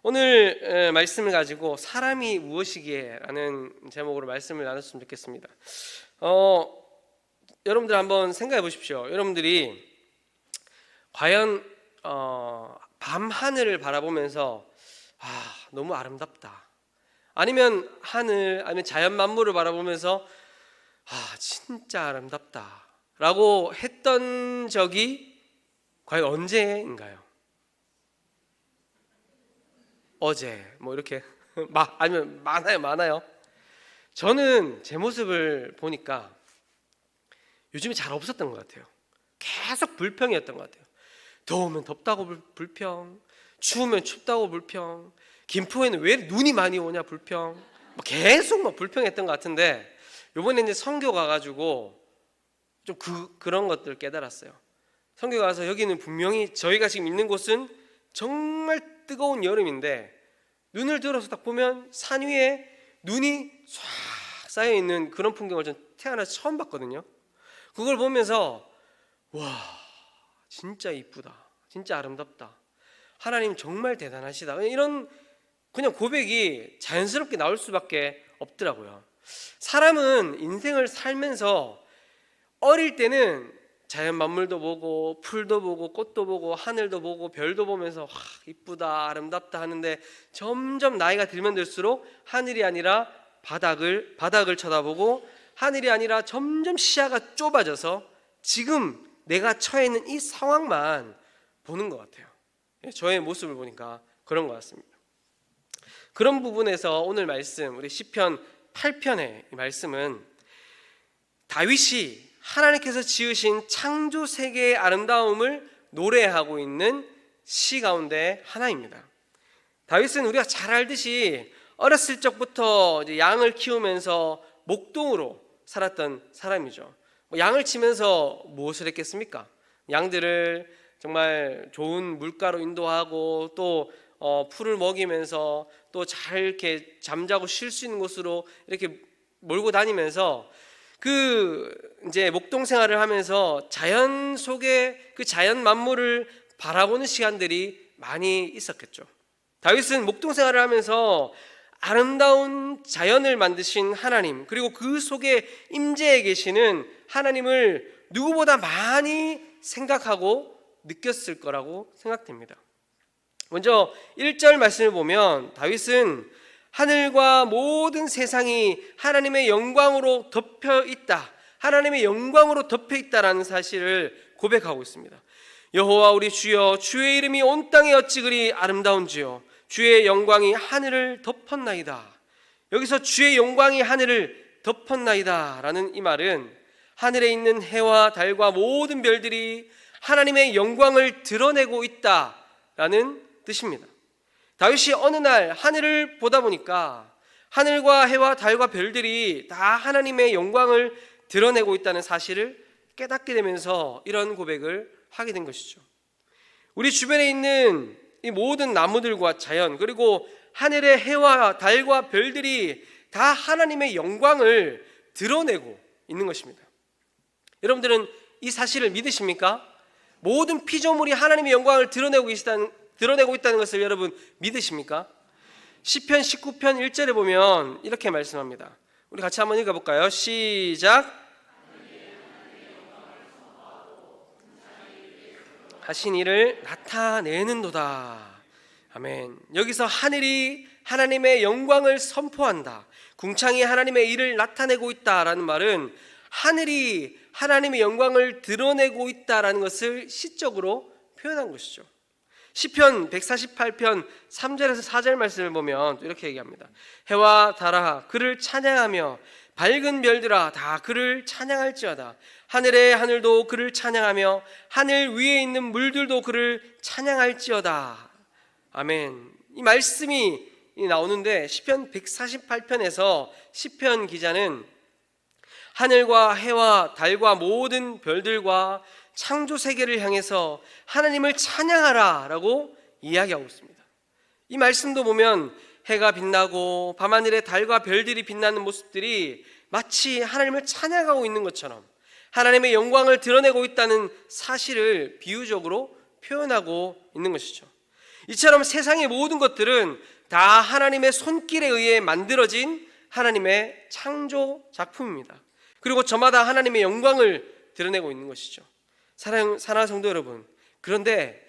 오늘 말씀을 가지고 사람이 무엇이기에 라는 제목으로 말씀을 나눴으면 좋겠습니다. 여러분들 한번 생각해 보십시오. 여러분들이 과연 밤 하늘을 바라보면서 너무 아름답다, 아니면 하늘, 아니면 자연 만물을 바라보면서 진짜 아름답다 라고 했던 적이 과연 언제인가요? 어제 이렇게 아니면 많아요. 저는 제 모습을 보니까 요즘에 잘 없었던 것 같아요. 계속 불평이었던 것 같아요. 더우면 덥다고 불평, 추우면 춥다고 불평, 김포에는 왜 눈이 많이 오냐 불평, 계속 불평했던 것 같은데, 요번에 이제 선교 가가지고 좀 그런 것들을 깨달았어요. 선교 가서 여기는 분명히 저희가 지금 있는 곳은 정말 뜨거운 여름인데, 눈을 들어서 딱 보면 산 위에 눈이 쫙 쌓여 있는 그런 풍경을 전 태어나서 처음 봤거든요. 그걸 보면서 와, 진짜 이쁘다, 진짜 아름답다, 하나님 정말 대단하시다, 이런 그냥 고백이 자연스럽게 나올 수밖에 없더라고요. 사람은 인생을 살면서 어릴 때는 자연 만물도 보고 풀도 보고 꽃도 보고 하늘도 보고 별도 보면서 이쁘다 아름답다 하는데, 점점 나이가 들면 들수록 하늘이 아니라 바닥을 쳐다보고, 하늘이 아니라 점점 시야가 좁아져서 지금 내가 처해 있는 이 상황만 보는 것 같아요. 저의 모습을 보니까 그런 것 같습니다. 그런 부분에서 오늘 말씀, 우리 시편 8편의 말씀은 다윗이 하나님께서 지으신 창조 세계의 아름다움을 노래하고 있는 시 가운데 하나입니다. 다윗은 우리가 잘 알듯이 어렸을 적부터 양을 키우면서 목동으로 살았던 사람이죠. 양을 치면서 무엇을 했겠습니까? 양들을 정말 좋은 물가로 인도하고, 또 풀을 먹이면서 또 잘 이렇게 잠자고 쉴 수 있는 곳으로 이렇게 몰고 다니면서 이제 목동 생활을 하면서 자연 속에 그 자연 만물을 바라보는 시간들이 많이 있었겠죠. 다윗은 목동 생활을 하면서 아름다운 자연을 만드신 하나님, 그리고 그 속에 임재해 계시는 하나님을 누구보다 많이 생각하고 느꼈을 거라고 생각됩니다. 먼저 1절 말씀을 보면 다윗은 하늘과 모든 세상이 하나님의 영광으로 덮여 있다, 하나님의 영광으로 덮여 있다라는 사실을 고백하고 있습니다. 여호와 우리 주여, 주의 이름이 온 땅에 어찌 그리 아름다운지요, 주의 영광이 하늘을 덮었나이다. 여기서 주의 영광이 하늘을 덮었나이다 라는 이 말은 하늘에 있는 해와 달과 모든 별들이 하나님의 영광을 드러내고 있다라는 뜻입니다. 다윗이 어느 날 하늘을 보다 보니까 하늘과 해와 달과 별들이 다 하나님의 영광을 드러내고 있다는 사실을 깨닫게 되면서 이런 고백을 하게 된 것이죠. 우리 주변에 있는 이 모든 나무들과 자연, 그리고 하늘의 해와 달과 별들이 다 하나님의 영광을 드러내고 있는 것입니다. 여러분들은 이 사실을 믿으십니까? 모든 피조물이 하나님의 영광을 드러내고 있다는 것을 여러분 믿으십니까? 시편 19편 1절에 보면 이렇게 말씀합니다. 우리 같이 한번 읽어볼까요? 시작. 하신 이를 나타내는도다. 아멘. 여기서 하늘이 하나님의 영광을 선포한다, 궁창이 하나님의 일을 나타내고 있다라는 말은 하늘이 하나님의 영광을 드러내고 있다라는 것을 시적으로 표현한 것이죠. 시편 148편 3절에서 4절 말씀을 보면 이렇게 얘기합니다. 해와 달아 그를 찬양하며 밝은 별들아 다 그를 찬양할지어다. 하늘의 하늘도 그를 찬양하며 하늘 위에 있는 물들도 그를 찬양할지어다. 아멘. 이 말씀이 나오는데 시편 148편에서 시편 기자는 하늘과 해와 달과 모든 별들과 창조 세계를 향해서 하나님을 찬양하라 라고 이야기하고 있습니다. 이 말씀도 보면 해가 빛나고 밤하늘에 달과 별들이 빛나는 모습들이 마치 하나님을 찬양하고 있는 것처럼 하나님의 영광을 드러내고 있다는 사실을 비유적으로 표현하고 있는 것이죠. 이처럼 세상의 모든 것들은 다 하나님의 손길에 의해 만들어진 하나님의 창조 작품입니다. 그리고 저마다 하나님의 영광을 드러내고 있는 것이죠. 사랑하는 성도 여러분, 그런데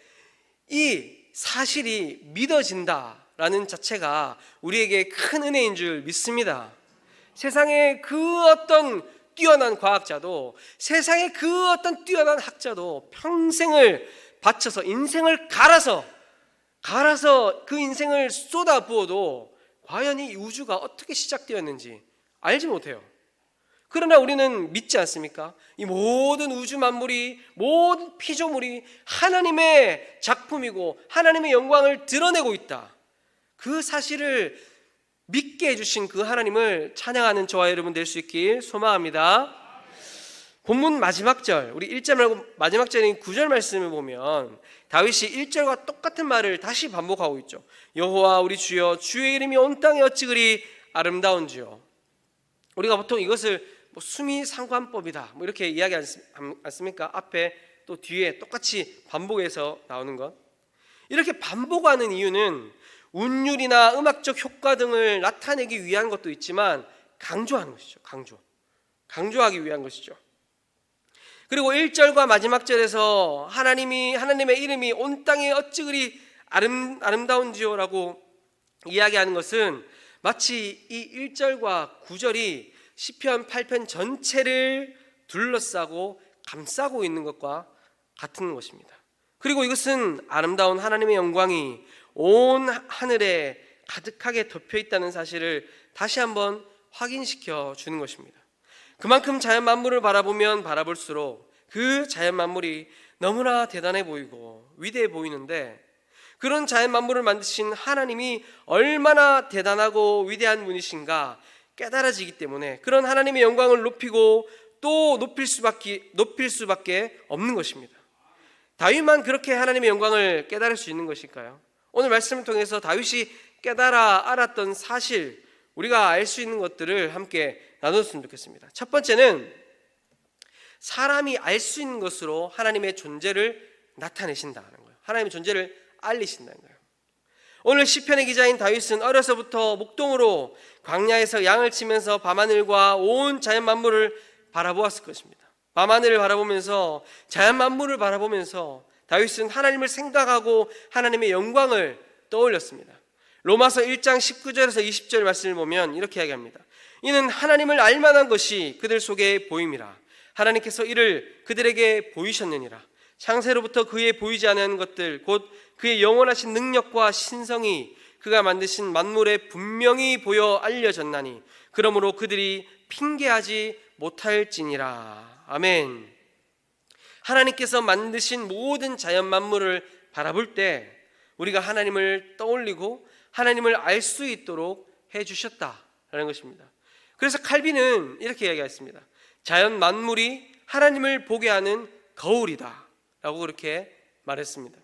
이 사실이 믿어진다라는 자체가 우리에게 큰 은혜인 줄 믿습니다. 세상의 그 어떤 뛰어난 과학자도, 세상의 그 어떤 뛰어난 학자도 평생을 바쳐서 인생을 갈아서 그 인생을 쏟아 부어도 과연 이 우주가 어떻게 시작되었는지 알지 못해요. 그러나 우리는 믿지 않습니까? 이 모든 우주 만물이, 모든 피조물이 하나님의 작품이고 하나님의 영광을 드러내고 있다. 그 사실을 믿게 해주신 그 하나님을 찬양하는 저와 여러분 될 수 있길 소망합니다. 본문 마지막 절, 우리 1절 말고 마지막 절인 9절 말씀을 보면 다윗이 1절과 똑같은 말을 다시 반복하고 있죠. 여호와 우리 주여, 주의 이름이 온 땅에 어찌 그리 아름다운지요. 우리가 보통 이것을 수미상관법이다 이렇게 이야기 않습니까? 앞에 또 뒤에 똑같이 반복해서 나오는 것. 이렇게 반복하는 이유는 운율이나 음악적 효과 등을 나타내기 위한 것도 있지만 강조하는 것이죠. 강조하기 위한 것이죠. 그리고 1절과 마지막 절에서 하나님의 이름이 온 땅에 어찌 그리 아름다운지요라고 이야기하는 것은 마치 이 1절과 9절이 시편 8편 전체를 둘러싸고 감싸고 있는 것과 같은 것입니다. 그리고 이것은 아름다운 하나님의 영광이 온 하늘에 가득하게 덮여 있다는 사실을 다시 한번 확인시켜 주는 것입니다. 그만큼 자연 만물을 바라보면 바라볼수록 그 자연 만물이 너무나 대단해 보이고 위대해 보이는데, 그런 자연 만물을 만드신 하나님이 얼마나 대단하고 위대한 분이신가 깨달아지기 때문에 그런 하나님의 영광을 높이고 또 높일 수밖에 없는 것입니다. 다윗만 그렇게 하나님의 영광을 깨달을 수 있는 것일까요? 오늘 말씀을 통해서 다윗이 깨달아 알았던 사실, 우리가 알 수 있는 것들을 함께 나눴으면 좋겠습니다. 첫 번째는 사람이 알 수 있는 것으로 하나님의 존재를 나타내신다는 거예요. 하나님의 존재를 알리신다는 거예요. 오늘 시편의 기자인 다윗은 어려서부터 목동으로 광야에서 양을 치면서 밤하늘과 온 자연 만물을 바라보았을 것입니다. 밤하늘을 바라보면서, 자연 만물을 바라보면서 다윗은 하나님을 생각하고 하나님의 영광을 떠올렸습니다. 로마서 1장 19절에서 20절 말씀을 보면 이렇게 이야기합니다. 이는 하나님을 알만한 것이 그들 속에 보임이라. 하나님께서 이를 그들에게 보이셨느니라. 창세로부터 그의 보이지 않은 것들 곧 그의 영원하신 능력과 신성이 그가 만드신 만물에 분명히 보여 알려졌나니 그러므로 그들이 핑계하지 못할지니라. 아멘. 하나님께서 만드신 모든 자연 만물을 바라볼 때 우리가 하나님을 떠올리고 하나님을 알 수 있도록 해주셨다라는 것입니다. 그래서 칼빈은 이렇게 이야기했습니다. 자연 만물이 하나님을 보게 하는 거울이다 라고 그렇게 말했습니다.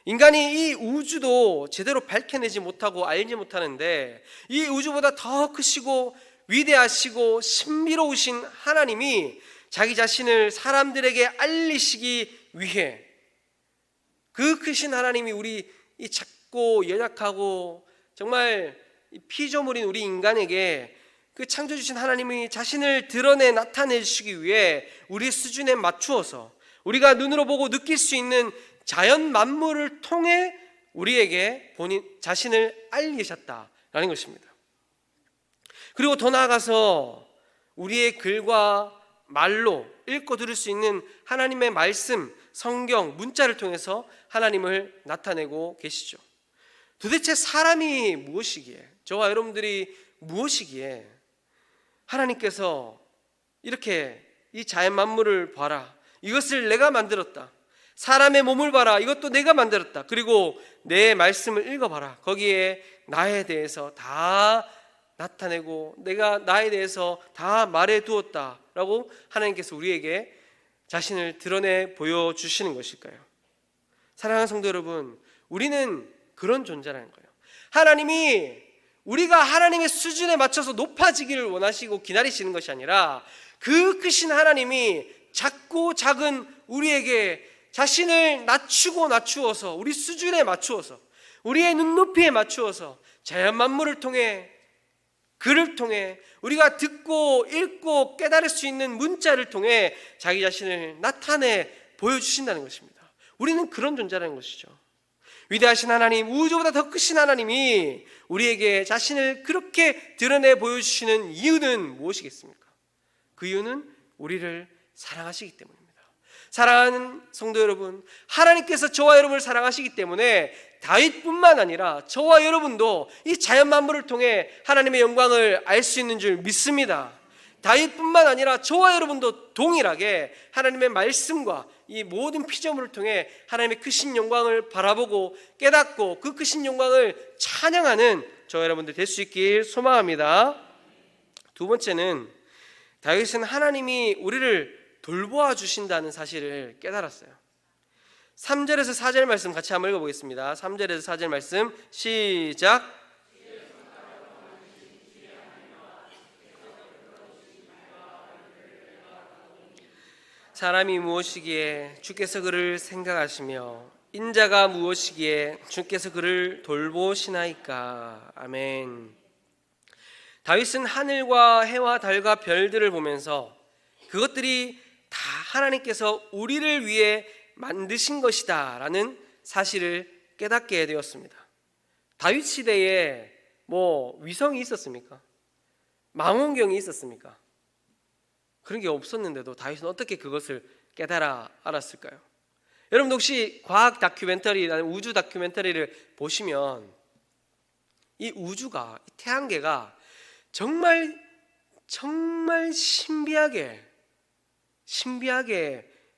인간이 이 우주도 제대로 밝혀내지 못하고 알지 못하는데, 이 우주보다 더 크시고 위대하시고 신비로우신 하나님이 자기 자신을 사람들에게 알리시기 위해, 그 크신 하나님이 우리 이 작고 연약하고 정말 피조물인 우리 인간에게 그 창조주신 하나님이 자신을 드러내 나타내주시기 위해 우리 수준에 맞추어서 우리가 눈으로 보고 느낄 수 있는 자연 만물을 통해 우리에게 본인 자신을 알리셨다라는 것입니다. 그리고 더 나아가서 우리의 글과 말로 읽고 들을 수 있는 하나님의 말씀, 성경, 문자를 통해서 하나님을 나타내고 계시죠. 도대체 사람이 무엇이기에, 저와 여러분들이 무엇이기에 하나님께서 이렇게 이 자연 만물을 봐라, 이것을 내가 만들었다, 사람의 몸을 봐라, 이것도 내가 만들었다, 그리고 내 말씀을 읽어봐라, 거기에 나에 대해서 다 나타내고 내가 나에 대해서 다 말해두었다 라고 하나님께서 우리에게 자신을 드러내 보여주시는 것일까요? 사랑하는 성도 여러분, 우리는 그런 존재라는 거예요. 하나님이 우리가 하나님의 수준에 맞춰서 높아지기를 원하시고 기다리시는 것이 아니라, 그 크신 하나님이 작고 작은 우리에게 자신을 낮추어서 우리 수준에 맞추어서 우리의 눈높이에 맞추어서 자연 만물을 통해, 글을 통해, 우리가 듣고 읽고 깨달을 수 있는 문자를 통해 자기 자신을 나타내 보여주신다는 것입니다. 우리는 그런 존재라는 것이죠. 위대하신 하나님, 우주보다 더 크신 하나님이 우리에게 자신을 그렇게 드러내 보여주시는 이유는 무엇이겠습니까? 그 이유는 우리를 사랑하시기 때문입니다. 사랑하는 성도 여러분, 하나님께서 저와 여러분을 사랑하시기 때문에 다윗뿐만 아니라 저와 여러분도 이 자연 만물을 통해 하나님의 영광을 알 수 있는 줄 믿습니다. 다윗뿐만 아니라 저와 여러분도 동일하게 하나님의 말씀과 이 모든 피조물을 통해 하나님의 크신 영광을 바라보고 깨닫고 그 크신 영광을 찬양하는 저와 여러분들 될 수 있길 소망합니다. 두 번째는 다윗은 하나님이 우리를 돌보아 주신다는 사실을 깨달았어요. 3절에서 4절 말씀 같이 한번 읽어보겠습니다. 3절에서 4절 말씀 시작. 사람이 무엇이기에 주께서 그를 생각하시며 인자가 무엇이기에 주께서 그를 돌보시나이까. 아멘. 다윗은 하늘과 해와 달과 별들을 보면서 그것들이 다 하나님께서 우리를 위해 만드신 것이다 라는 사실을 깨닫게 되었습니다. 다윗 시대에 위성이 있었습니까? 망원경이 있었습니까? 그런 게 없었는데도 다윗은 어떻게 그것을 깨달아 알았을까요? 여러분도 혹시 과학 다큐멘터리, 우주 다큐멘터리를 보시면 이 우주가, 이 태양계가 정말 신비하게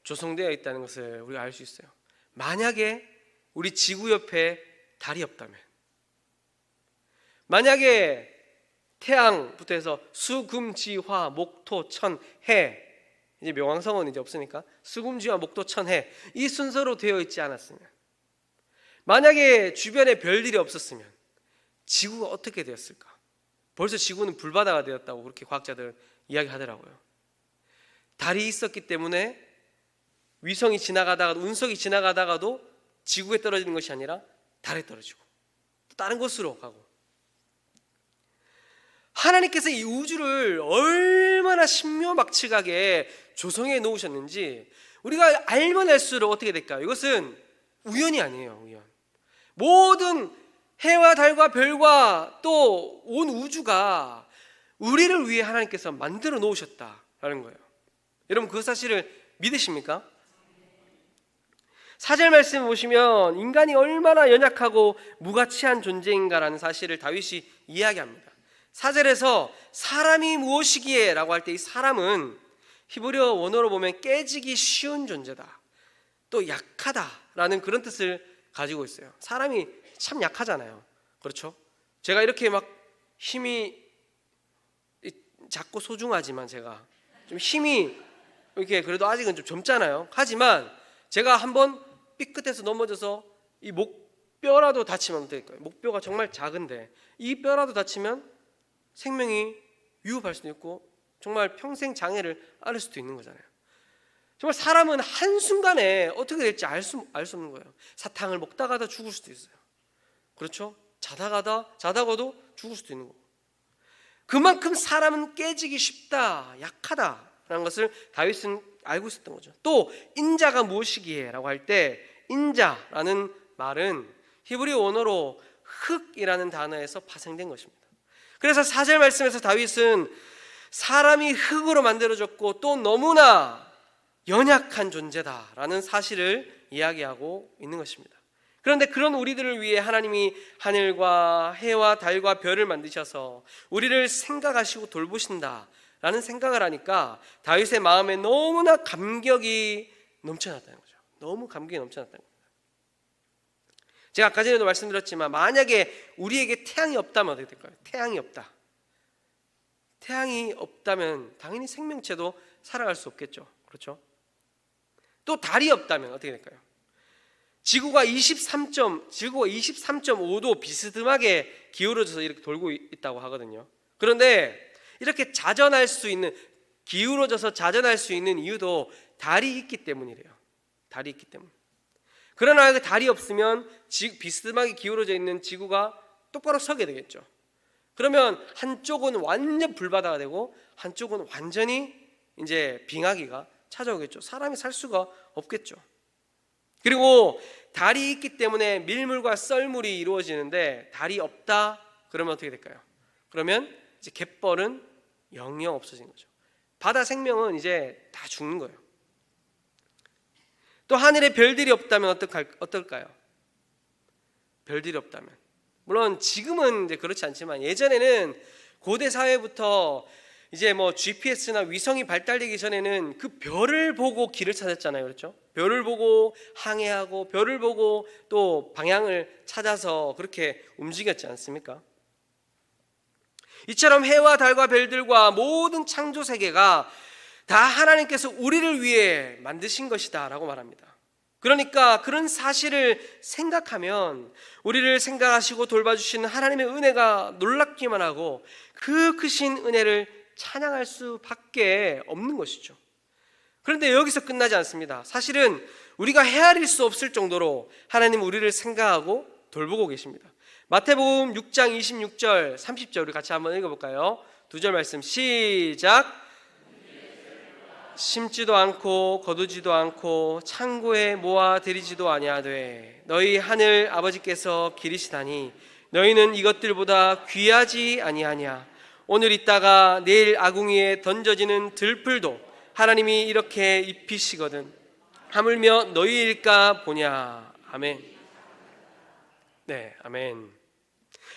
조성되어 있다는 것을 우리가 알 수 있어요. 만약에 우리 지구 옆에 달이 없다면, 만약에 태양부터 해서 수, 금, 지, 화, 목, 토, 천, 해, 이제 명왕성은 이제 없으니까 수, 금, 지, 화, 목, 토, 천, 해, 이 순서로 되어 있지 않았으면, 만약에 주변에 별들이 없었으면 지구가 어떻게 되었을까? 벌써 지구는 불바다가 되었다고 그렇게 과학자들 이야기하더라고요. 달이 있었기 때문에 위성이 지나가다가도, 운석이 지나가다가도 지구에 떨어지는 것이 아니라 달에 떨어지고 또 다른 곳으로 가고, 하나님께서 이 우주를 얼마나 신묘막측하게 조성해 놓으셨는지 우리가 알면 알수록 어떻게 될까요? 이것은 우연이 아니에요. 우연. 모든 해와 달과 별과 또 온 우주가 우리를 위해 하나님께서 만들어 놓으셨다라는 거예요. 여러분 그 사실을 믿으십니까? 4절 말씀 보시면 인간이 얼마나 연약하고 무가치한 존재인가라는 사실을 다윗이 이야기합니다. 4절에서 사람이 무엇이기에 라고 할 때 이 사람은 히브리어 원어로 보면 깨지기 쉬운 존재다, 또 약하다라는 그런 뜻을 가지고 있어요. 사람이 참 약하잖아요. 그렇죠? 제가 이렇게 막 힘이 작고 소중하지만 제가 좀 힘이 이렇게 그래도 아직은 좀 젊잖아요. 하지만 제가 한번 삐끗해서 넘어져서 이 목뼈라도 다치면 어떨까요? 목뼈가 정말 작은데 이 뼈라도 다치면 생명이 위협할 수도 있고 정말 평생 장애를 앓을 수도 있는 거잖아요. 정말 사람은 한순간에 어떻게 될지 알 수 없는 거예요. 사탕을 먹다가도 죽을 수도 있어요. 그렇죠? 자다가도 죽을 수도 있는 거고, 그만큼 사람은 깨지기 쉽다, 약하다라는 것을 다윗은 알고 있었던 거죠. 또 인자가 무엇이기에 라고 할 때 인자라는 말은 히브리 원어로 흙이라는 단어에서 파생된 것입니다. 그래서 4절 말씀에서 다윗은 사람이 흙으로 만들어졌고 또 너무나 연약한 존재다라는 사실을 이야기하고 있는 것입니다. 그런데 그런 우리들을 위해 하나님이 하늘과 해와 달과 별을 만드셔서 우리를 생각하시고 돌보신다라는 생각을 하니까 다윗의 마음에 너무나 감격이 넘쳐났다는 거죠. 너무 감격이 넘쳐났다는 겁니다. 제가 아까 전에도 말씀드렸지만 만약에 우리에게 태양이 없다면 어떻게 될까요? 태양이 없다. 태양이 없다면 당연히 생명체도 살아갈 수 없겠죠. 그렇죠? 또 달이 없다면 어떻게 될까요? 지구가 23.5도 비스듬하게 기울어져서 이렇게 돌고 있다고 하거든요. 그런데 이렇게 기울어져서 자전할 수 있는 이유도 달이 있기 때문이래요. 달이 있기 때문. 그러나 그 달이 없으면 비스듬하게 기울어져 있는 지구가 똑바로 서게 되겠죠. 그러면 한쪽은 완전 불바다가 되고 한쪽은 완전히 이제 빙하기가 찾아오겠죠. 사람이 살 수가 없겠죠. 그리고 달이 있기 때문에 밀물과 썰물이 이루어지는데 달이 없다 그러면 어떻게 될까요? 그러면 이제 갯벌은 영영 없어진 거죠. 바다 생명은 이제 다 죽는 거예요. 또 하늘에 별들이 없다면 어떨까요? 별들이 없다면, 물론 지금은 이제 그렇지 않지만 예전에는 고대 사회부터 이제 뭐 GPS나 위성이 발달되기 전에는 그 별을 보고 길을 찾았잖아요. 그렇죠? 별을 보고 항해하고 별을 보고 또 방향을 찾아서 그렇게 움직였지 않습니까? 이처럼 해와 달과 별들과 모든 창조 세계가 다 하나님께서 우리를 위해 만드신 것이다 라고 말합니다. 그러니까 그런 사실을 생각하면 우리를 생각하시고 돌봐주시는 하나님의 은혜가 놀랍기만 하고 그 크신 은혜를 찬양할 수밖에 없는 것이죠. 그런데 여기서 끝나지 않습니다. 사실은 우리가 헤아릴 수 없을 정도로 하나님은 우리를 생각하고 돌보고 계십니다. 마태복음 6장 26절 30절 우리 같이 한번 읽어볼까요? 두 절 말씀 시작. 심지도 않고 거두지도 않고 창고에 모아 들이지도 아니하되 너희 하늘 아버지께서 기르시다니 너희는 이것들보다 귀하지 아니하냐. 오늘 있다가 내일 아궁이에 던져지는 들풀도 하나님이 이렇게 입히시거든 하물며 너희일까 보냐. 아멘. 네, 아멘.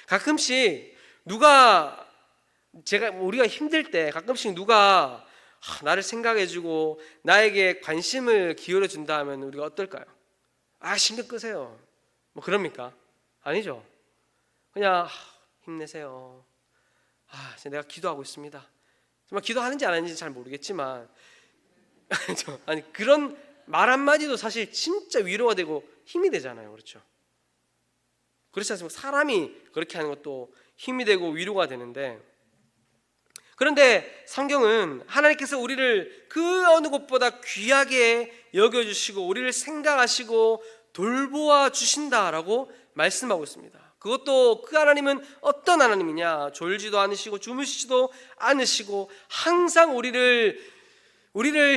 가끔씩 우리가 힘들 때 가끔씩 누가 나를 생각해주고 나에게 관심을 기울여준다 하면 우리가 어떨까요? 신경 끄세요 뭐 그럽니까? 아니죠. 그냥 힘내세요. 내가 기도하고 있습니다. 정말 기도하는지 안 하는지 잘 모르겠지만 아니 그런 말 한마디도 사실 진짜 위로가 되고 힘이 되잖아요. 그렇죠? 그렇지 않습니까? 사람이 그렇게 하는 것도 힘이 되고 위로가 되는데, 그런데 성경은 하나님께서 우리를 그 어느 것보다 귀하게 여겨주시고 우리를 생각하시고 돌보아 주신다라고 말씀하고 있습니다. 그것도 그 하나님은 어떤 하나님이냐? 졸지도 않으시고 주무시지도 않으시고 항상 우리를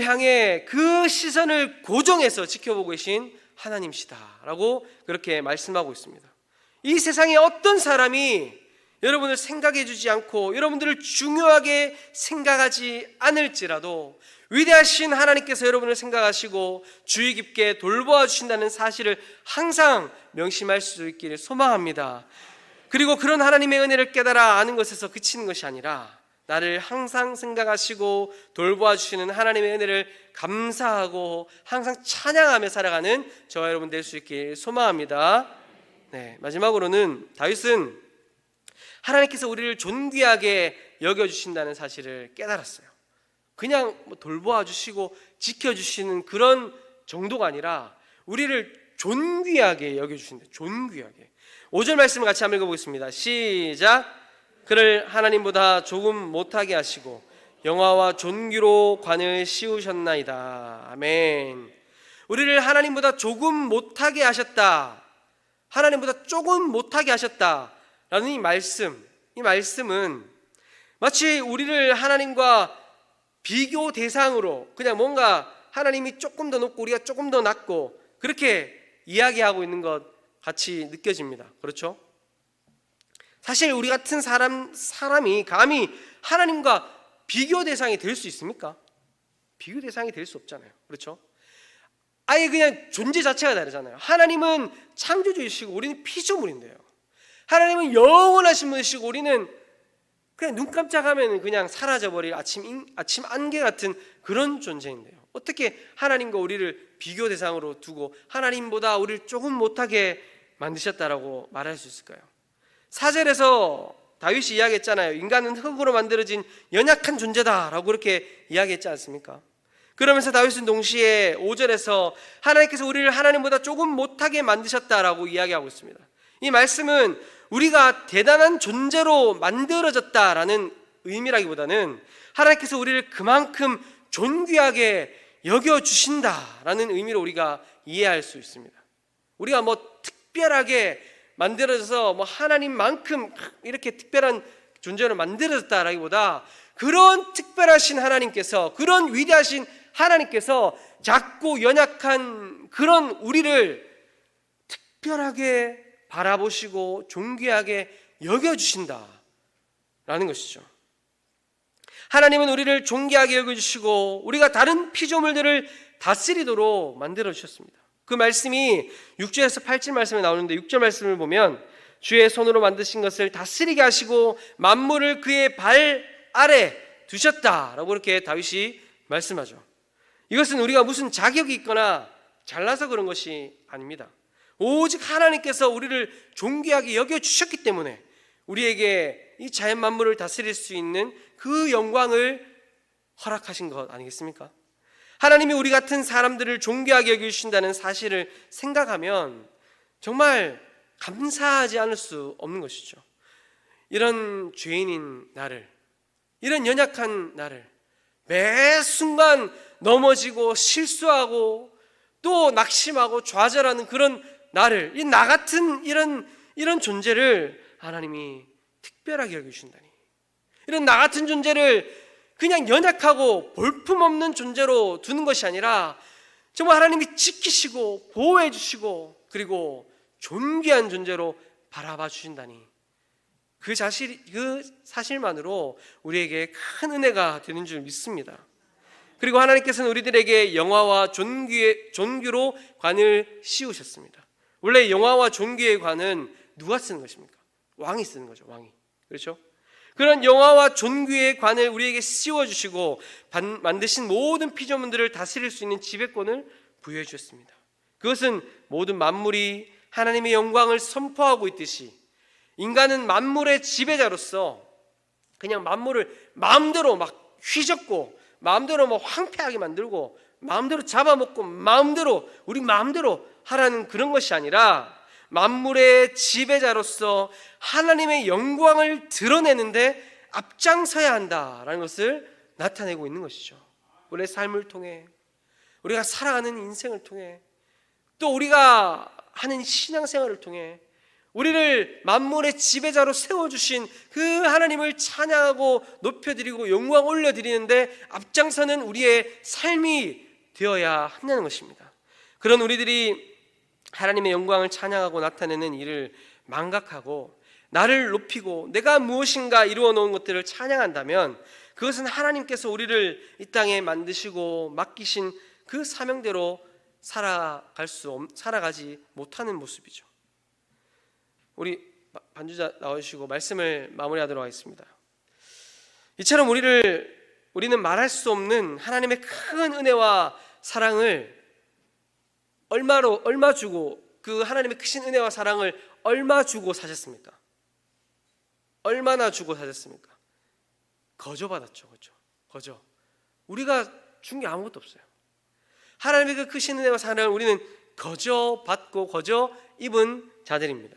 향해 그 시선을 고정해서 지켜보고 계신 하나님이시다라고 그렇게 말씀하고 있습니다. 이 세상에 어떤 사람이 여러분을 생각해 주지 않고 여러분들을 중요하게 생각하지 않을지라도 위대하신 하나님께서 여러분을 생각하시고 주의 깊게 돌보아 주신다는 사실을 항상 명심할 수 있기를 소망합니다. 그리고 그런 하나님의 은혜를 깨달아 아는 것에서 그치는 것이 아니라 나를 항상 생각하시고 돌보아 주시는 하나님의 은혜를 감사하고 항상 찬양하며 살아가는 저와 여러분 될 수 있기를 소망합니다. 네, 마지막으로는 다윗은 하나님께서 우리를 존귀하게 여겨주신다는 사실을 깨달았어요. 그냥 돌보아 주시고 지켜주시는 그런 정도가 아니라 우리를 존귀하게 여겨주신다. 존귀하게. 5절 말씀을 같이 한번 읽어보겠습니다. 시작. 그를 하나님보다 조금 못하게 하시고 영화와 존귀로 관을 씌우셨나이다. 아멘. 우리를 하나님보다 조금 못하게 하셨다. 하나님보다 조금 못하게 하셨다라는 이 말씀은 마치 우리를 하나님과 비교 대상으로 그냥 뭔가 하나님이 조금 더 높고 우리가 조금 더 낮고 그렇게 이야기하고 있는 것 같이 느껴집니다. 그렇죠? 사실 우리 같은 사람이 감히 하나님과 비교 대상이 될 수 있습니까? 비교 대상이 될 수 없잖아요. 그렇죠? 아예 그냥 존재 자체가 다르잖아요. 하나님은 창조주이시고 우리는 피조물인데요. 하나님은 영원하신 분이시고 우리는 그냥 눈 깜짝하면 그냥 사라져버릴 아침 안개 같은 그런 존재인데요. 어떻게 하나님과 우리를 비교 대상으로 두고 하나님보다 우리를 조금 못하게 만드셨다라고 말할 수 있을까요? 4절에서 다윗이 이야기했잖아요. 인간은 흙으로 만들어진 연약한 존재다라고 그렇게 이야기했지 않습니까? 그러면서 다윗은 동시에 5절에서 하나님께서 우리를 하나님보다 조금 못하게 만드셨다라고 이야기하고 있습니다. 이 말씀은 우리가 대단한 존재로 만들어졌다라는 의미라기보다는 하나님께서 우리를 그만큼 존귀하게 여겨주신다라는 의미로 우리가 이해할 수 있습니다. 우리가 뭐 특별하게 만들어져서 뭐 하나님만큼 이렇게 특별한 존재로 만들어졌다라기보다 그런 특별하신 하나님께서, 그런 위대하신 하나님께서 작고 연약한 그런 우리를 특별하게 바라보시고 존귀하게 여겨주신다라는 것이죠. 하나님은 우리를 존귀하게 여겨주시고 우리가 다른 피조물들을 다스리도록 만들어주셨습니다. 그 말씀이 6절에서 8절 말씀에 나오는데 6절 말씀을 보면 주의 손으로 만드신 것을 다스리게 하시고 만물을 그의 발 아래 두셨다라고 이렇게 다윗이 말씀하죠. 이것은 우리가 무슨 자격이 있거나 잘나서 그런 것이 아닙니다. 오직 하나님께서 우리를 존귀하게 여겨주셨기 때문에 우리에게 이 자연 만물을 다스릴 수 있는 그 영광을 허락하신 것 아니겠습니까? 하나님이 우리 같은 사람들을 존귀하게 여겨주신다는 사실을 생각하면 정말 감사하지 않을 수 없는 것이죠. 이런 죄인인 나를, 이런 연약한 나를 매 순간 넘어지고 실수하고 또 낙심하고 좌절하는 그런 나를, 이 나 같은 이런 존재를 하나님이 특별하게 여겨주신다니, 이런 나 같은 존재를 그냥 연약하고 볼품없는 존재로 두는 것이 아니라 정말 하나님이 지키시고 보호해 주시고 그리고 존귀한 존재로 바라봐 주신다니, 그 사실만으로 우리에게 큰 은혜가 되는 줄 믿습니다. 그리고 하나님께서는 우리들에게 영화와 존귀로 관을 씌우셨습니다. 원래 영화와 존귀의 관은 누가 쓰는 것입니까? 왕이 쓰는 거죠. 왕이. 그렇죠? 그런 영화와 존귀의 관을 우리에게 씌워주시고 만드신 모든 피조물들을 다스릴 수 있는 지배권을 부여해 주셨습니다. 그것은 모든 만물이 하나님의 영광을 선포하고 있듯이 인간은 만물의 지배자로서 그냥 만물을 마음대로 막 휘젓고 마음대로 뭐 황폐하게 만들고 마음대로 잡아먹고 우리 마음대로 하라는 그런 것이 아니라 만물의 지배자로서 하나님의 영광을 드러내는데 앞장서야 한다라는 것을 나타내고 있는 것이죠. 우리의 삶을 통해, 우리가 살아가는 인생을 통해, 또 우리가 하는 신앙생활을 통해 우리를 만물의 지배자로 세워주신 그 하나님을 찬양하고 높여드리고 영광 올려드리는데 앞장서는 우리의 삶이 되어야 한다는 것입니다. 그런 우리들이 하나님의 영광을 찬양하고 나타내는 일을 망각하고 나를 높이고 내가 무엇인가 이루어 놓은 것들을 찬양한다면 그것은 하나님께서 우리를 이 땅에 만드시고 맡기신 그 사명대로 살아가지 못하는 모습이죠. 우리 반주자 나오시고 말씀을 마무리하도록 하겠습니다. 이처럼 우리는 말할 수 없는 하나님의 큰 은혜와 사랑을 얼마 주고, 그 하나님의 크신 은혜와 사랑을 얼마 주고 사셨습니까? 얼마나 주고 사셨습니까? 거저 받았죠. 그렇죠? 거저. 우리가 준 게 아무것도 없어요. 하나님의 그 크신 은혜와 사랑을 우리는 거저 받고 거저 입은 자들입니다.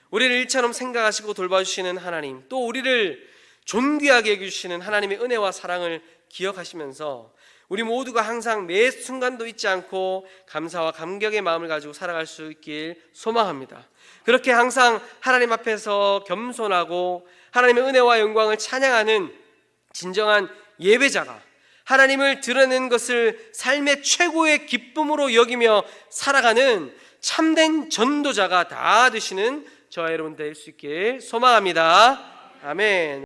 우리를 일처럼 생각하시고 돌봐주시는 하나님, 또 우리를 존귀하게 해주시는 하나님의 은혜와 사랑을 기억하시면서 우리 모두가 항상 매 순간도 잊지 않고 감사와 감격의 마음을 가지고 살아갈 수 있길 소망합니다. 그렇게 항상 하나님 앞에서 겸손하고 하나님의 은혜와 영광을 찬양하는 진정한 예배자가, 하나님을 드러내는 것을 삶의 최고의 기쁨으로 여기며 살아가는 참된 전도자가 다 되시는 저와 여러분 될 수 있길 소망합니다. 아멘.